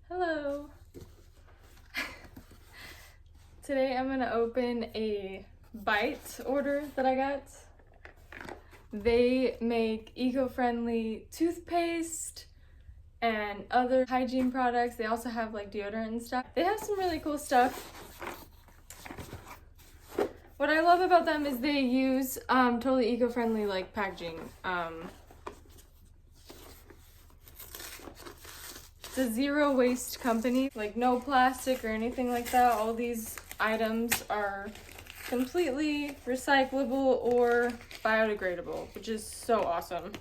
Hello! Today I'm gonna open a Bite order that I got. They make eco-friendly toothpaste and other hygiene products. They also have like deodorant and stuff. They have some really cool stuff. What I love about them is they use totally eco-friendly like packaging. It's a zero waste company, like no plastic or anything like that. All these items are completely recyclable or biodegradable, which is so awesome.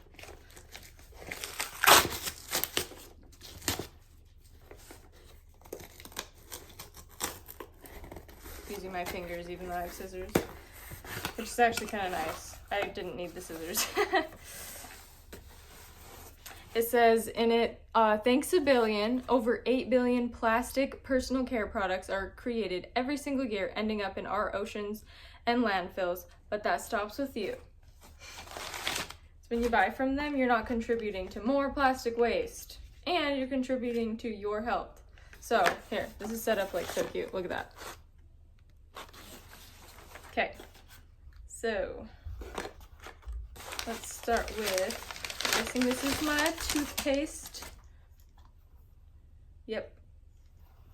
Using my fingers even though I have scissors, which is actually kind of nice. I didn't need the scissors. It says in it, thanks a billion, over 8 billion plastic personal care products are created every single year, ending up in our oceans and landfills, but that stops with you. So when you buy from them, you're not contributing to more plastic waste, and you're contributing to your health. So here, this is set up like so cute. Look at that. Okay, so let's start with, I'm guessing this is my toothpaste. Yep,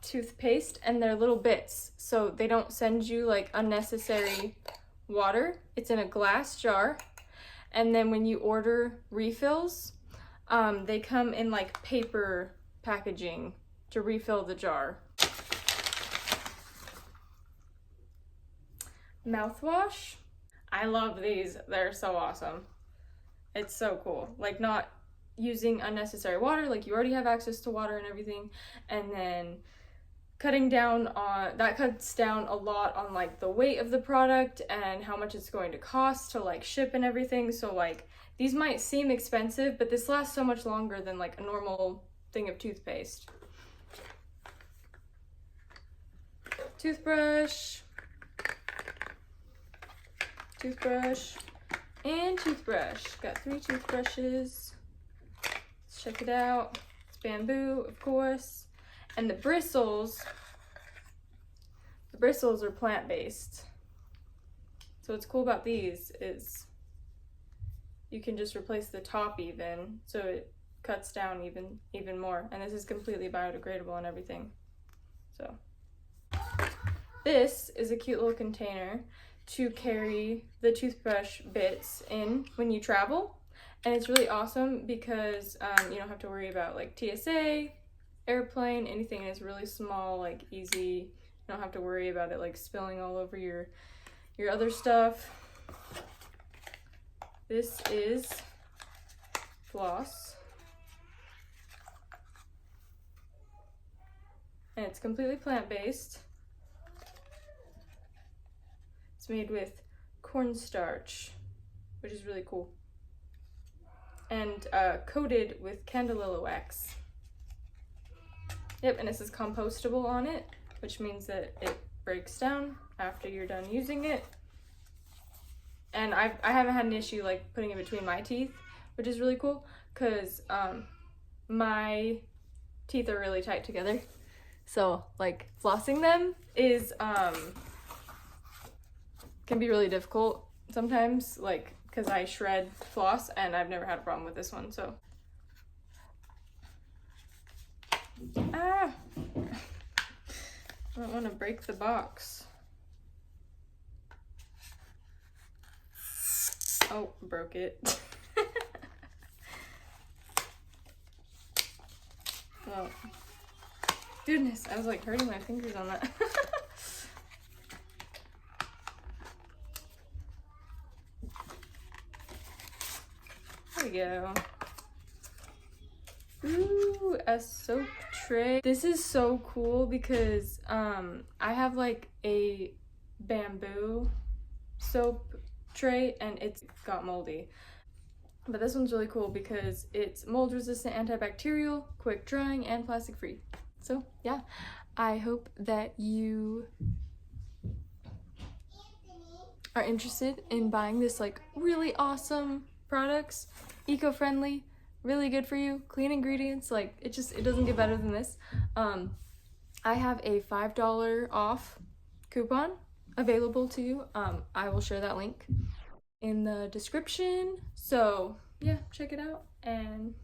toothpaste, and they're little bits, so they don't send you like unnecessary water. It's in a glass jar, and then when you order refills, they come in like paper packaging to refill the jar. Mouthwash. I love these. They're so awesome. It's so cool. Like, not using unnecessary water, like you already have access to water and everything, and then cutting down on that, cuts down a lot on like the weight of the product and how much it's going to cost to like ship and everything. So like these might seem expensive, but this lasts so much longer than like a normal thing of toothpaste. Toothbrush, and toothbrush. Got 3 toothbrushes. Let's check it out. It's bamboo, of course. And the bristles are plant-based. So what's cool about these is you can just replace the top even, so it cuts down even more. And this is completely biodegradable and everything. So this is a cute little container to carry the toothbrush bits in when you travel, and it's really awesome because you don't have to worry about like TSA, airplane, anything. It's really small, like easy. You don't have to worry about it like spilling all over your other stuff. This is floss, and it's completely plant-based. It's made with cornstarch, which is really cool, and coated with candelilla wax. Yep, and it says compostable on it, which means that it breaks down after you're done using it. And I haven't had an issue like putting it between my teeth, which is really cool, because my teeth are really tight together. So like flossing them is can be really difficult sometimes, like because I shred floss, and I've never had a problem with this one. So I don't want to break the box. Oh, broke it. Oh goodness, I was like hurting my fingers on that. There we go. Ooh, a soap tray. This is so cool because I have like a bamboo soap tray and it's got moldy. But this one's really cool because it's mold resistant, antibacterial, quick drying, and plastic free. So yeah, I hope that you are interested in buying this like really awesome products, eco-friendly, really good for you. Clean ingredients, like it doesn't get better than this. I have a $5 off coupon available to you. I will share that link in the description. So yeah, check it out and